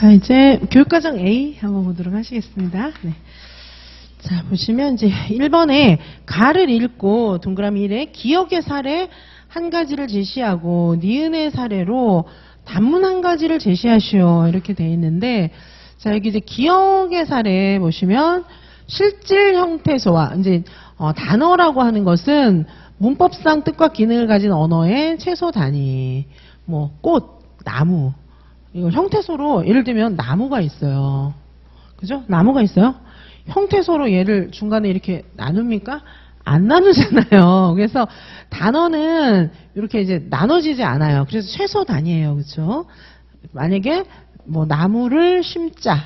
자, 이제 교육과정 A 한번 보도록 하시겠습니다. 네. 자, 보시면 이제 1번에 가를 읽고 동그라미 1에 기억의 사례 한 가지를 제시하고 니은의 사례로 단문 한 가지를 제시하시오. 이렇게 돼 있는데, 자, 여기 이제 기억의 사례 보시면 실질 형태소와 이제 단어라고 하는 것은 문법상 뜻과 기능을 가진 언어의 최소 단위. 뭐 꽃, 나무. 이거 형태소로 예를 들면 나무가 있어요. 그죠? 나무가 있어요. 형태소로 얘를 중간에 이렇게 나눕니까? 안 나누잖아요. 그래서 단어는 이렇게 이제 나눠지지 않아요. 그래서 최소 단위예요. 그렇죠? 만약에 뭐 나무를 심자.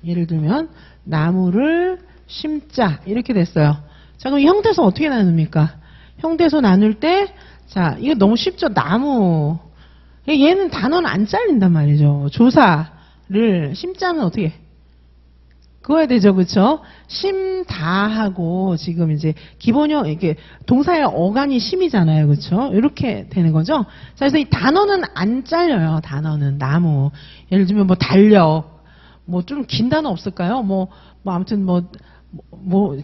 예를 들면 나무를 심자. 이렇게 됐어요. 자, 그럼 이 형태소 어떻게 나눕니까? 형태소 나눌 때, 자, 이거 너무 쉽죠? 나무. 얘는 단어는 안 잘린단 말이죠. 조사를 심자면 어떻게 그어야 되죠, 그렇죠? 심다하고 지금 이제 기본형 이렇게 동사의 어간이 심이잖아요, 그렇죠? 이렇게 되는 거죠. 자, 그래서 이 단어는 안 잘려요. 단어는 나무. 예를 들면 뭐 달력, 뭐 좀 긴 단어 없을까요? 뭐 아무튼 뭐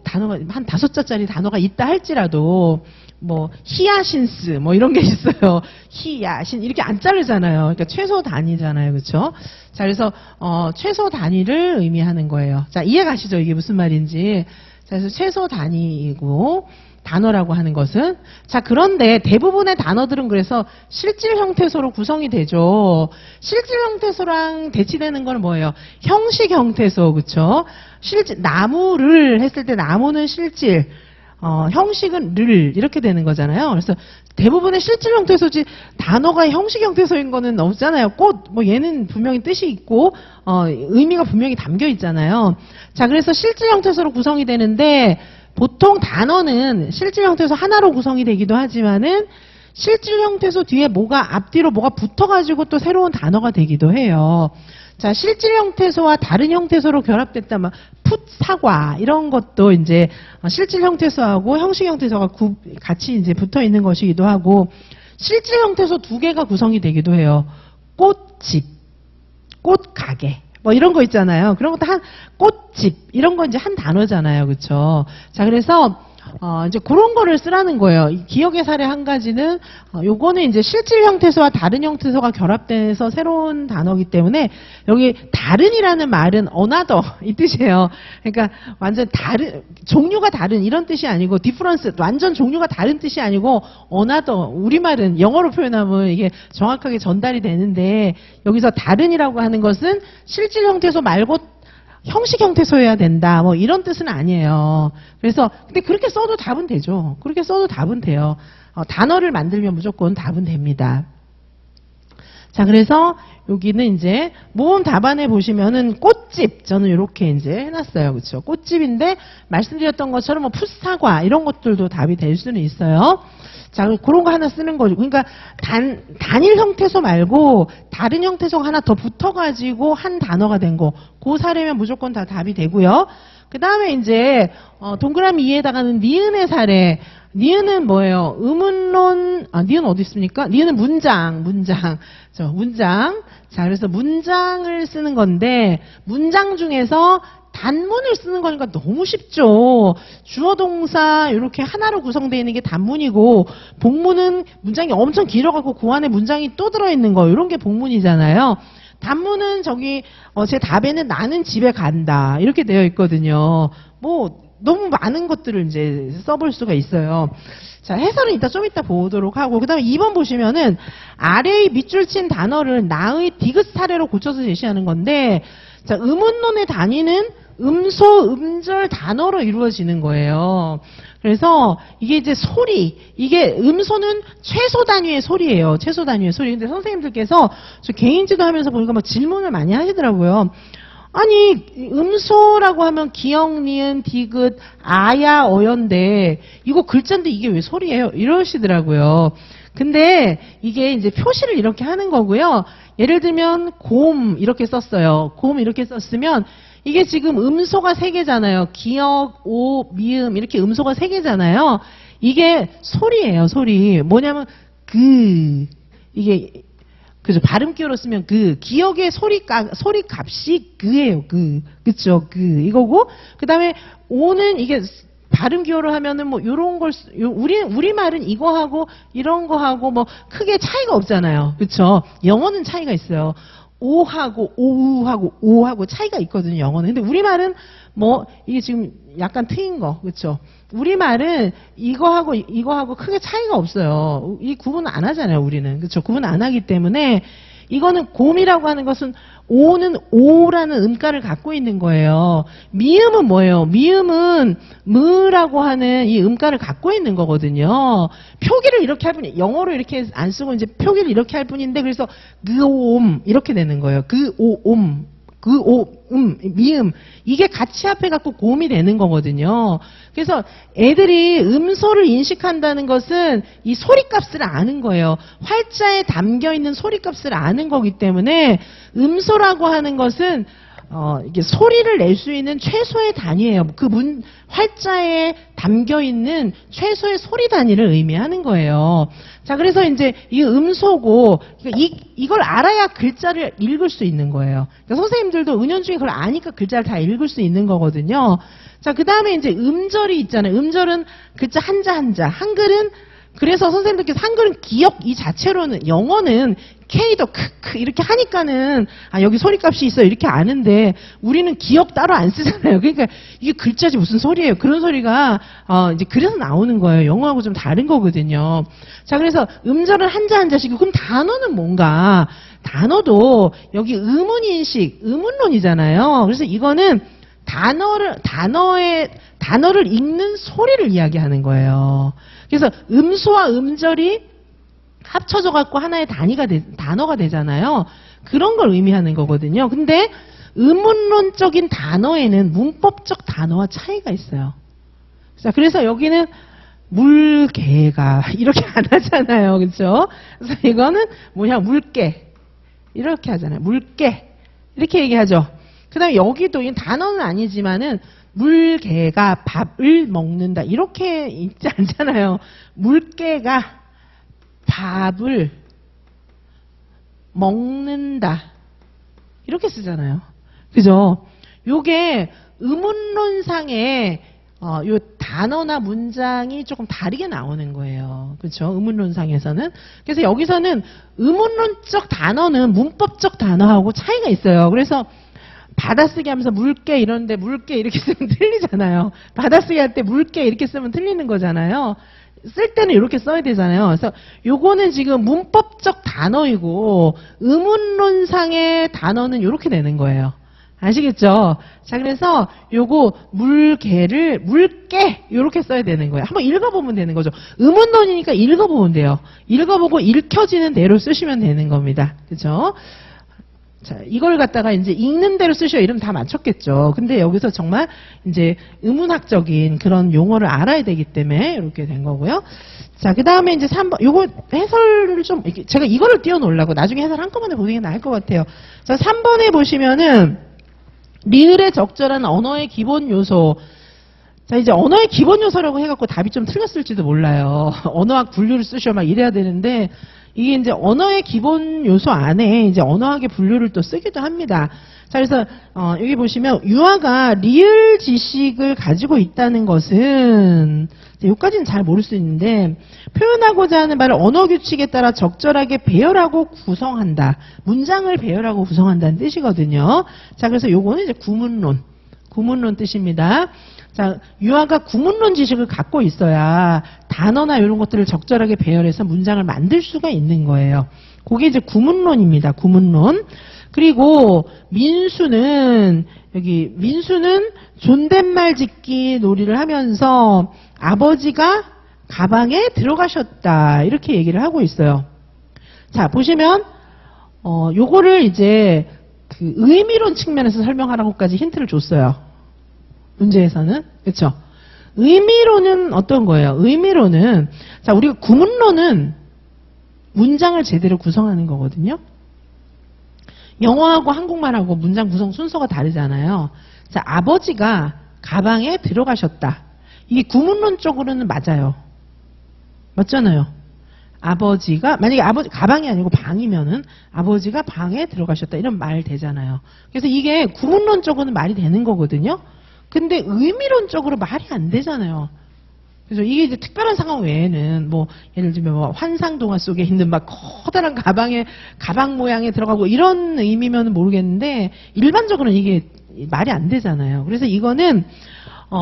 단어가 한 5자짜리 단어가 있다 할지라도 뭐 히야신스 뭐 이런 게 있어요. 히야신 이렇게 안 자르잖아요. 그러니까 최소 단위잖아요. 그렇죠? 자, 그래서 최소 단위를 의미하는 거예요. 자, 이해가시죠? 이게 무슨 말인지. 자, 그래서 최소 단위이고 단어라고 하는 것은 자, 그런데 대부분의 단어들은 그래서 실질 형태소로 구성이 되죠. 실질 형태소랑 대치되는 건 뭐예요? 형식 형태소. 그렇죠? 실질 나무를 했을 때 나무는 실질 형식은 를 이렇게 되는 거잖아요. 그래서 대부분의 실질 형태소지 단어가 형식 형태소인 거는 없잖아요. 꽃 뭐 얘는 분명히 뜻이 있고 의미가 분명히 담겨 있잖아요. 자, 그래서 실질 형태소로 구성이 되는데 보통 단어는 실질 형태소 하나로 구성이 되기도 하지만은 실질 형태소 뒤에 뭐가 앞뒤로 뭐가 붙어가지고 또 새로운 단어가 되기도 해요. 자, 실질 형태소와 다른 형태소로 결합됐다면 풋, 사과 이런 것도 이제 실질 형태소하고 형식 형태소가 같이 이제 붙어 있는 것이기도 하고 실질 형태소 2개가 구성이 되기도 해요. 꽃집, 꽃가게 뭐 이런 거 있잖아요. 그런 것도 한 꽃집 이런 거 이제 한 단어잖아요, 그렇죠? 자, 그래서 이제 그런 거를 쓰라는 거예요. 이 기억의 사례 한 가지는 요거는 이제 실질 형태소와 다른 형태소가 결합돼서 새로운 단어이기 때문에 여기 다른이라는 말은 another 이 뜻이에요. 그러니까 완전 다른 종류가 다른 이런 뜻이 아니고 difference 완전 종류가 다른 뜻이 아니고 another 우리말은 영어로 표현하면 이게 정확하게 전달이 되는데 여기서 다른이라고 하는 것은 실질 형태소 말고 형식 형태소여야 된다. 뭐 이런 뜻은 아니에요. 그래서 근데 그렇게 써도 답은 되죠. 그렇게 써도 답은 돼요. 단어를 만들면 무조건 답은 됩니다. 자, 그래서 여기는 이제 모음 답안에 보시면은 꽃집 저는 이렇게 이제 해놨어요. 그렇죠? 꽃집인데 말씀드렸던 것처럼 뭐 풋사과 이런 것들도 답이 될 수는 있어요. 자, 그런 거 하나 쓰는 거죠. 그러니까 단일 형태소 말고 다른 형태소가 하나 더 붙어가지고 한 단어가 된 거. 그 사례면 무조건 다 답이 되고요. 그 다음에 이제 동그라미 2에다가는 니은의 사례. 니은은 뭐예요? 의문론, 니은 어디 있습니까? 니은은 문장. 자, 그래서 문장을 쓰는 건데 문장 중에서 단문을 쓰는 거니까 너무 쉽죠. 주어 동사 이렇게 하나로 구성되어 있는 게 단문이고 복문은 문장이 엄청 길어갖고 그 안에 문장이 또 들어있는 거 이런 게 복문이잖아요. 단문은 저기 제 답에는 나는 집에 간다 이렇게 되어 있거든요. 뭐 너무 많은 것들을 이제 써볼 수가 있어요. 자, 해설은 좀 이따 보도록 하고 그 다음에 2번 보시면은 아래의 밑줄 친 단어를 나의 디귿 사례로 고쳐서 제시하는 건데 자, 의문론의 단위는 음소, 음절 단어로 이루어지는 거예요. 그래서 이게 이제 소리, 이게 음소는 최소 단위의 소리예요. 최소 단위의 소리. 근데 선생님들께서 저 개인지도 하면서 보니까 막 질문을 많이 하시더라고요. 아니, 음소라고 하면 기역, 니은, 디귿, 아야, 어연데 이거 글자인데 이게 왜 소리예요? 이러시더라고요. 근데 이게 이제 표시를 이렇게 하는 거고요. 예를 들면 곰 이렇게 썼어요. 곰 이렇게 썼으면 이게 지금 음소가 3개잖아요. 기역, 오, 미음 이렇게 음소가 3개잖아요. 이게 소리예요. 소리. 뭐냐면 이게 그죠? 발음 기호로 쓰면 기억의 소리값이 그예요. 그쵸? 이거고, 그 다음에 오는 이게 발음 기호로 하면은 뭐 요런 걸 우리 말은 이거하고 이런 거하고 뭐 크게 차이가 없잖아요. 그쵸? 영어는 차이가 있어요. 오하고 오우하고 오하고 차이가 있거든요. 영어는. 근데 우리말은 뭐 이게 지금 약간 트인 거. 그쵸? 우리말은 이거하고 크게 차이가 없어요. 이 구분 안 하잖아요. 우리는. 그쵸? 구분 안 하기 때문에 이거는 곰이라고 하는 것은 오는 오라는 음가를 갖고 있는 거예요. 미음은 뭐예요? 미음은 무라고 하는 이 음가를 갖고 있는 거거든요. 표기를 이렇게 할 뿐이 영어로 이렇게 안 쓰고 이제 표기를 이렇게 할 뿐인데 그래서 그옴 이렇게 되는 거예요. 그오옴 미음 이게 같이 합해갖고 곰이 되는 거거든요. 그래서 애들이 음소를 인식한다는 것은 이 소리값을 아는 거예요. 활자에 담겨있는 소리값을 아는 거기 때문에 음소라고 하는 것은 이게 소리를 낼 수 있는 최소의 단위예요. 활자에 담겨있는 최소의 소리 단위를 의미하는 거예요. 자, 그래서 이제 이 음소고, 이걸 알아야 글자를 읽을 수 있는 거예요. 그러니까 선생님들도 은연중에 그걸 아니까 글자를 다 읽을 수 있는 거거든요. 자, 그 다음에 이제 음절이 있잖아요. 음절은 글자 한자. 한글은, 그래서 선생님들께서 한글은 기억 이 자체로는, 영어는 K도 크크 이렇게 하니까는 여기 소리값이 있어 이렇게 아는데 우리는 기억 따로 안 쓰잖아요. 그러니까 이게 글자지 무슨 소리예요. 그런 소리가 이제 그래서 나오는 거예요. 영어하고 좀 다른 거거든요. 자, 그래서 음절은 한자씩이고 그럼 단어는 뭔가? 단어도 여기 의문인식, 의문론이잖아요. 그래서 이거는 단어를 읽는 소리를 이야기하는 거예요. 그래서 음소와 음절이 합쳐져 갖고 하나의 단어가 되잖아요. 그런 걸 의미하는 거거든요. 근데 의문론적인 단어에는 문법적 단어와 차이가 있어요. 자, 그래서 여기는 물개가 이렇게 안 하잖아요. 그렇죠? 그래서 이거는 뭐냐? 물개. 이렇게 하잖아요. 물개. 이렇게 얘기하죠. 그다음에 여기도 이 단어는 아니지만은 물개가 밥을 먹는다. 이렇게 읽지 않잖아요. 물개가 밥을 먹는다. 이렇게 쓰잖아요. 그죠? 요게 의문론상에 요 단어나 문장이 조금 다르게 나오는 거예요. 그렇죠? 의문론상에서는. 그래서 여기서는 의문론적 단어는 문법적 단어하고 차이가 있어요. 그래서 받아쓰기 하면서 물개 이러는데 물개 이렇게 쓰면 틀리잖아요. 받아쓰기 할 때 물개 이렇게 쓰면 틀리는 거잖아요. 쓸 때는 이렇게 써야 되잖아요. 그래서 요거는 지금 문법적 단어이고 의문론상의 단어는 이렇게 되는 거예요. 아시겠죠? 자, 그래서 요거 물개 이렇게 써야 되는 거예요. 한번 읽어보면 되는 거죠. 의문론이니까 읽어보면 돼요. 읽어보고 읽혀지는 대로 쓰시면 되는 겁니다. 그죠? 자, 이걸 갖다가 이제 읽는 대로 쓰셔야 이름 다 맞췄겠죠. 근데 여기서 정말 이제 의문학적인 그런 용어를 알아야 되기 때문에 이렇게 된 거고요. 자, 그 다음에 이제 3번, 요거 해설을 좀, 제가 이거를 띄워놓으려고 나중에 해설 한꺼번에 보는 게 나을 것 같아요. 자, 3번에 보시면은, 리을의 적절한 언어의 기본 요소. 자, 이제 언어의 기본 요소라고 해갖고 답이 좀 틀렸을지도 몰라요. 언어학 분류를 쓰셔 막 이래야 되는데, 이게 이제 언어의 기본 요소 안에 이제 언어학의 분류를 또 쓰기도 합니다. 자, 그래서 여기 보시면 유아가 리을 지식을 가지고 있다는 것은 여기까지는 잘 모를 수 있는데 표현하고자 하는 말을 언어 규칙에 따라 적절하게 배열하고 구성한다. 문장을 배열하고 구성한다는 뜻이거든요. 자, 그래서 요거는 이제 구문론 뜻입니다. 자, 유아가 구문론 지식을 갖고 있어야 단어나 이런 것들을 적절하게 배열해서 문장을 만들 수가 있는 거예요. 그게 이제 구문론입니다. 구문론. 그리고 민수는 존댓말 짓기 놀이를 하면서 아버지가 가방에 들어가셨다. 이렇게 얘기를 하고 있어요. 자, 보시면 요거를 이제 그 의미론 측면에서 설명하라고까지 힌트를 줬어요. 문제에서는. 그렇죠? 의미로는 어떤 거예요? 의미로는 자, 우리가 구문론은 문장을 제대로 구성하는 거거든요. 영어하고 한국말하고 문장 구성 순서가 다르잖아요. 자, 아버지가 가방에 들어가셨다. 이게 구문론적으로는 맞아요. 맞잖아요. 아버지가, 만약에 가방이 아니고 방이면은 아버지가 방에 들어가셨다. 이런 말 되잖아요. 그래서 이게 구문론적으로는 말이 되는 거거든요. 근데 의미론적으로 말이 안 되잖아요. 그래서 이게 이제 특별한 상황 외에는 뭐 예를 들면 뭐 환상동화 속에 있는 막 커다란 가방 모양에 들어가고 이런 의미면은 모르겠는데 일반적으로는 이게 말이 안 되잖아요. 그래서 이거는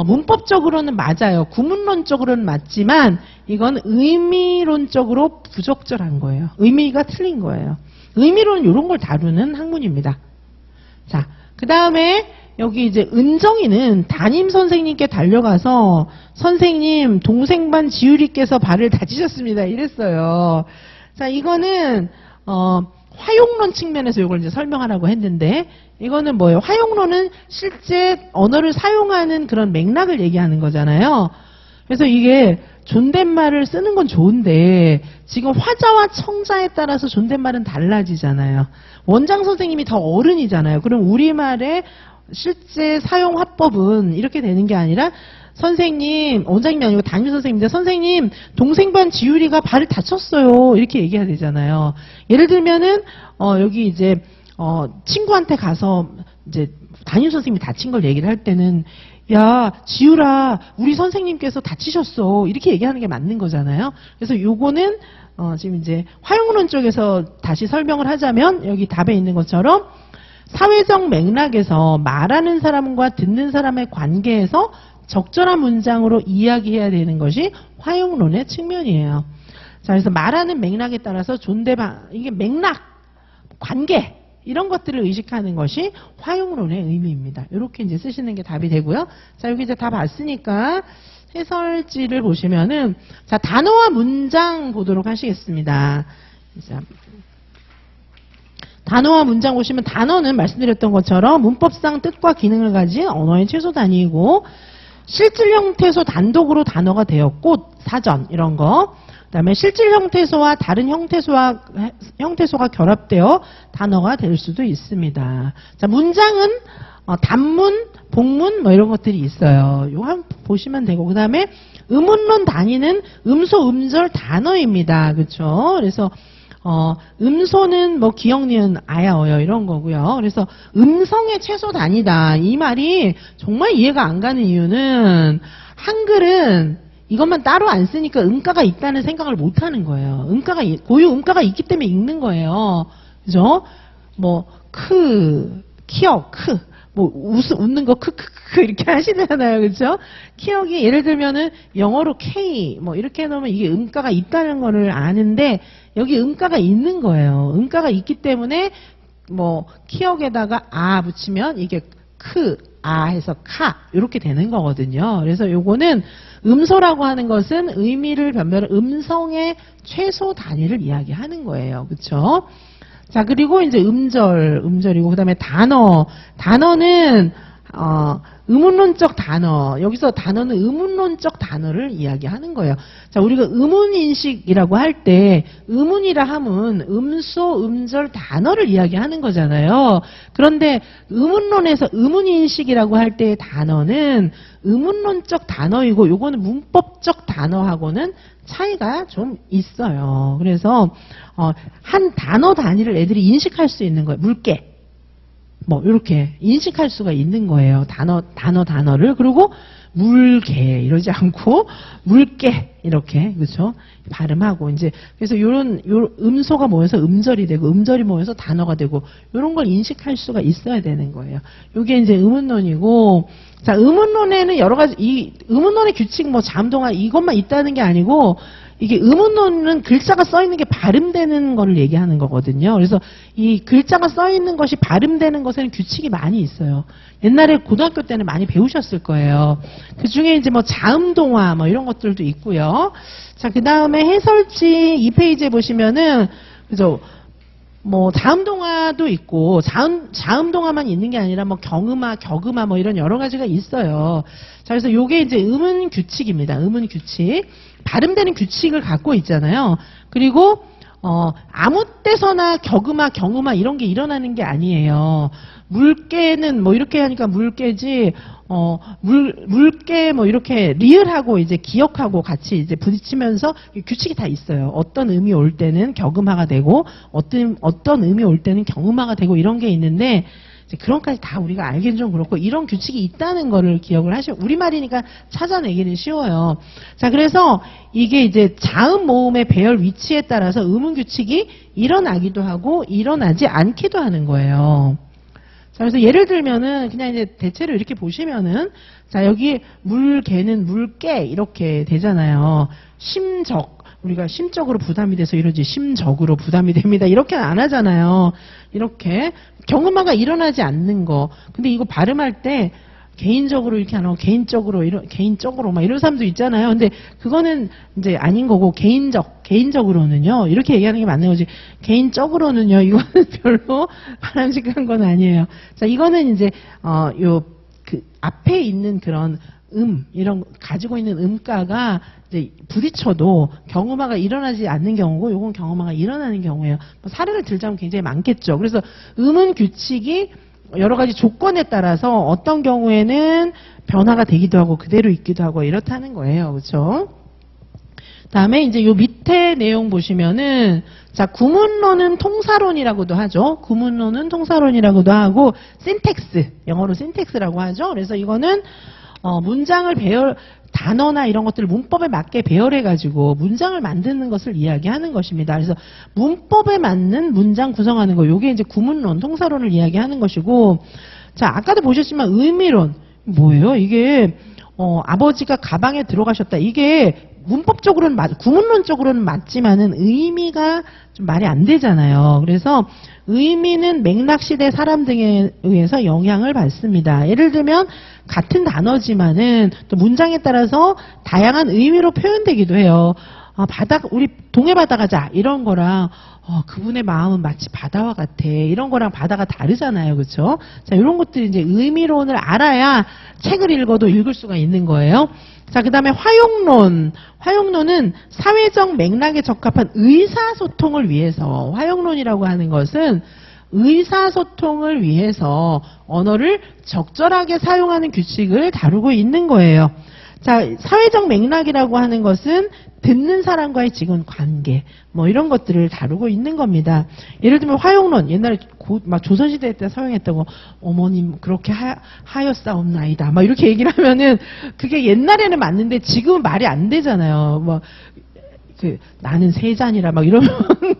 문법적으로는 맞아요. 구문론적으로는 맞지만 이건 의미론적으로 부적절한 거예요. 의미가 틀린 거예요. 의미론은 이런 걸 다루는 학문입니다. 자, 그 다음에 여기 이제 은정이는 담임 선생님께 달려가서 선생님 동생반 지율이께서 발을 다치셨습니다. 이랬어요. 자, 이거는 화용론 측면에서 이걸 이제 설명하라고 했는데 이거는 뭐예요? 화용론은 실제 언어를 사용하는 그런 맥락을 얘기하는 거잖아요. 그래서 이게 존댓말을 쓰는 건 좋은데 지금 화자와 청자에 따라서 존댓말은 달라지잖아요. 원장 선생님이 더 어른이잖아요. 그럼 우리말의 실제 사용 화법은 이렇게 되는 게 아니라 선생님, 원장님이 아니고 담임 선생님인데 선생님 동생반 지율이가 발을 다쳤어요. 이렇게 얘기해야 되잖아요. 예를 들면은 여기 이제 친구한테 가서 이제 담임 선생님이 다친 걸 얘기를 할 때는 야, 지율아, 우리 선생님께서 다치셨어. 이렇게 얘기하는 게 맞는 거잖아요. 그래서 요거는 지금 이제 화용론 쪽에서 다시 설명을 하자면 여기 답에 있는 것처럼 사회적 맥락에서 말하는 사람과 듣는 사람의 관계에서 적절한 문장으로 이야기해야 되는 것이 화용론의 측면이에요. 자, 그래서 말하는 맥락에 따라서 이게 맥락, 관계 이런 것들을 의식하는 것이 화용론의 의미입니다. 이렇게 이제 쓰시는 게 답이 되고요. 자, 여기 이제 다 봤으니까 해설지를 보시면은 자, 단어와 문장 보도록 하시겠습니다. 자, 단어와 문장 보시면 단어는 말씀드렸던 것처럼 문법상 뜻과 기능을 가진 언어의 최소 단위이고 실질 형태소 단독으로 단어가 되었고 사전 이런 거 그다음에 실질 형태소와 다른 형태소가 결합되어 단어가 될 수도 있습니다. 자, 문장은 단문, 복문 뭐 이런 것들이 있어요. 이거 한번 보시면 되고 그다음에 음운론 단위는 음소, 음절, 단어입니다. 그렇죠? 그래서 음소는 뭐 기역, 니은, 아야, 어여 이런 거고요. 그래서 음성의 최소 단위다. 이 말이 정말 이해가 안 가는 이유는 한글은 이것만 따로 안 쓰니까 음가가 있다는 생각을 못 하는 거예요. 고유 음가가 있기 때문에 읽는 거예요. 그죠? 뭐, 키역, 뭐, 웃는 거, 이렇게 하시잖아요. 그죠? 키역이 예를 들면은 영어로 K, 뭐, 이렇게 해놓으면 이게 음가가 있다는 거를 아는데, 여기 음가가 있는 거예요. 음가가 있기 때문에, 뭐, 키역에다가 아 붙이면 이게 해서 카, 이렇게 되는 거거든요. 그래서 요거는 음소라고 하는 것은 의미를 변별한 음성의 최소 단위를 이야기하는 거예요. 그쵸? 자, 그리고 이제 음절이고, 그 다음에 단어는, 의문론적 단어. 여기서 단어는 의문론적 단어를 이야기하는 거예요. 자, 우리가 의문인식이라고 할 때, 의문이라 하면 음소, 음절, 단어를 이야기하는 거잖아요. 그런데 의문론에서 의문인식이라고 할 때의 단어는 의문론적 단어이고, 요거는 문법적 단어하고는 차이가 좀 있어요. 그래서, 한 단어 단위를 애들이 인식할 수 있는 거예요. 물개. 뭐 이렇게 인식할 수가 있는 거예요. 단어를. 그리고 물개 이러지 않고 물개 이렇게 그렇죠? 발음하고 이제 그래서 요런 음소가 모여서 음절이 되고 음절이 모여서 단어가 되고 요런 걸 인식할 수가 있어야 되는 거예요. 요게 이제 의문론이고 자, 의문론에는 여러 가지 이 의문론의 규칙 뭐 잠동화 이것만 있다는 게 아니고 이게 의문론은 글자가 써 있는 게 발음되는 거를 얘기하는 거거든요. 그래서 이 글자가 써 있는 것이 발음되는 것에는 규칙이 많이 있어요. 옛날에 고등학교 때는 많이 배우셨을 거예요. 그 중에 이제 뭐 자음동화 뭐 이런 것들도 있고요. 자, 그 다음에 해설지 2페이지에 보시면은 그죠? 뭐 자음동화도 있고 자음동화만 있는 게 아니라 뭐 경음화, 격음화 뭐 이런 여러 가지가 있어요. 자, 그래서 요게 이제 음은 규칙입니다. 음은 규칙. 발음되는 규칙을 갖고 있잖아요. 그리고 아무 때서나 경음화 이런 게 일어나는 게 아니에요. 물개는 뭐 이렇게 하니까 물개지, 물개 뭐 이렇게 리을하고 이제 기억하고 같이 이제 부딪히면서 규칙이 다 있어요. 어떤 음이 올 때는 격음화가 되고, 어떤 음이 올 때는 경음화가 되고 이런 게 있는데, 이제 그런 까지 다 우리가 알기는 좀 그렇고 이런 규칙이 있다는 거를 기억을 하시고 우리말이니까 찾아내기는 쉬워요. 자, 그래서 이게 이제 자음 모음의 배열 위치에 따라서 음운 규칙이 일어나기도 하고 일어나지 않기도 하는 거예요. 자, 그래서 예를 들면은 그냥 이제 대체로 이렇게 보시면은 자, 여기 물개는 물깨 이렇게 되잖아요. 심적 우리가 심적으로 부담이 돼서 이러지 심적으로 부담이 됩니다. 이렇게는 안 하잖아요. 이렇게 경음화가 일어나지 않는 거. 근데 이거 발음할 때 개인적으로 이렇게 안 하고 개인적으로 막 이런 사람도 있잖아요. 근데 그거는 이제 아닌 거고 개인적으로는요. 이렇게 얘기하는 게 맞는 거지. 개인적으로는요. 이거는 별로 바람직한 건 아니에요. 자, 이거는 이제 그 앞에 있는 그런 이런 가지고 있는 음가가 이제 부딪혀도 경음화가 일어나지 않는 경우고, 요건 경음화가 일어나는 경우예요. 뭐 사례를 들자면 굉장히 많겠죠. 그래서 음은 규칙이 여러 가지 조건에 따라서 어떤 경우에는 변화가 되기도 하고 그대로 있기도 하고 이렇다는 거예요. 그렇죠? 다음에 이제 요 밑에 내용 보시면은 자, 구문론은 통사론이라고도 하죠. 구문론은 통사론이라고도 하고 신텍스, 영어로 신텍스라고 하죠. 그래서 이거는 문장을 단어나 이런 것들을 문법에 맞게 배열해가지고 문장을 만드는 것을 이야기하는 것입니다. 그래서 문법에 맞는 문장 구성하는 거, 요게 이제 구문론, 통사론을 이야기하는 것이고, 자, 아까도 보셨지만 의미론, 뭐예요? 이게, 아버지가 가방에 들어가셨다. 이게 문법적으로는 구문론적으로는 맞지만은 의미가 좀 말이 안 되잖아요. 그래서 의미는 맥락, 시대, 사람 등에 의해서 영향을 받습니다. 예를 들면 같은 단어지만은 또 문장에 따라서 다양한 의미로 표현되기도 해요. 우리 동해 바다 가자 이런 거랑 그분의 마음은 마치 바다와 같아 이런 거랑 바다가 다르잖아요. 그렇죠? 자, 이런 것들이 이제 의미론을 알아야 책을 읽어도 읽을 수가 있는 거예요. 자, 그 다음에 화용론은 사회적 맥락에 적합한 의사소통을 위해서, 화용론이라고 하는 것은 의사소통을 위해서 언어를 적절하게 사용하는 규칙을 다루고 있는 거예요. 자, 사회적 맥락이라고 하는 것은 듣는 사람과의 지금 관계, 뭐 이런 것들을 다루고 있는 겁니다. 예를 들면 화용론, 옛날에 막 조선시대 때 사용했다고, 어머님 그렇게 하였사옵나이다, 막 이렇게 얘기를 하면은 그게 옛날에는 맞는데 지금은 말이 안 되잖아요. 뭐 나는 세잔이라 막 이러면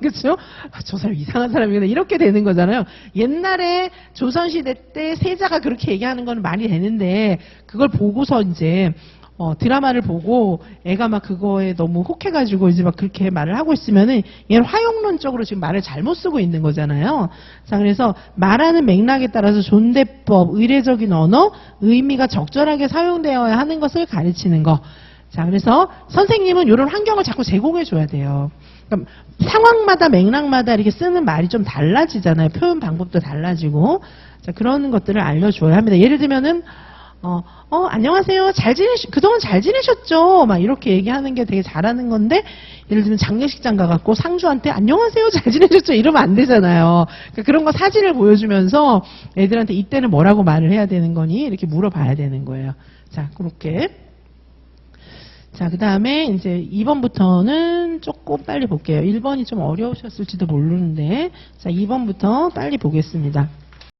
그렇죠? 저 사람 이상한 사람이구나 이렇게 되는 거잖아요. 옛날에 조선시대 때 세자가 그렇게 얘기하는 건 말이 되는데 그걸 보고서 이제 드라마를 보고 애가 막 그거에 너무 혹해가지고 이제 막 그렇게 말을 하고 있으면은 얘는 화용론적으로 지금 말을 잘못 쓰고 있는 거잖아요. 자, 그래서 말하는 맥락에 따라서 존대법, 의례적인 언어, 의미가 적절하게 사용되어야 하는 것을 가르치는 거. 자, 그래서 선생님은 이런 환경을 자꾸 제공해 줘야 돼요. 그러니까 상황마다 맥락마다 이렇게 쓰는 말이 좀 달라지잖아요. 표현 방법도 달라지고. 자, 그런 것들을 알려줘야 합니다. 예를 들면은 안녕하세요. 그동안 잘 지내셨죠? 막 이렇게 얘기하는 게 되게 잘하는 건데, 예를 들면 장례식장 가갖고 상주한테 안녕하세요. 잘 지내셨죠? 이러면 안 되잖아요. 그러니까 그런 거 사진을 보여주면서 애들한테 이때는 뭐라고 말을 해야 되는 거니? 이렇게 물어봐야 되는 거예요. 자, 그렇게. 자, 그 다음에 이제 2번부터는 조금 빨리 볼게요. 1번이 좀 어려우셨을지도 모르는데, 자, 2번부터 빨리 보겠습니다.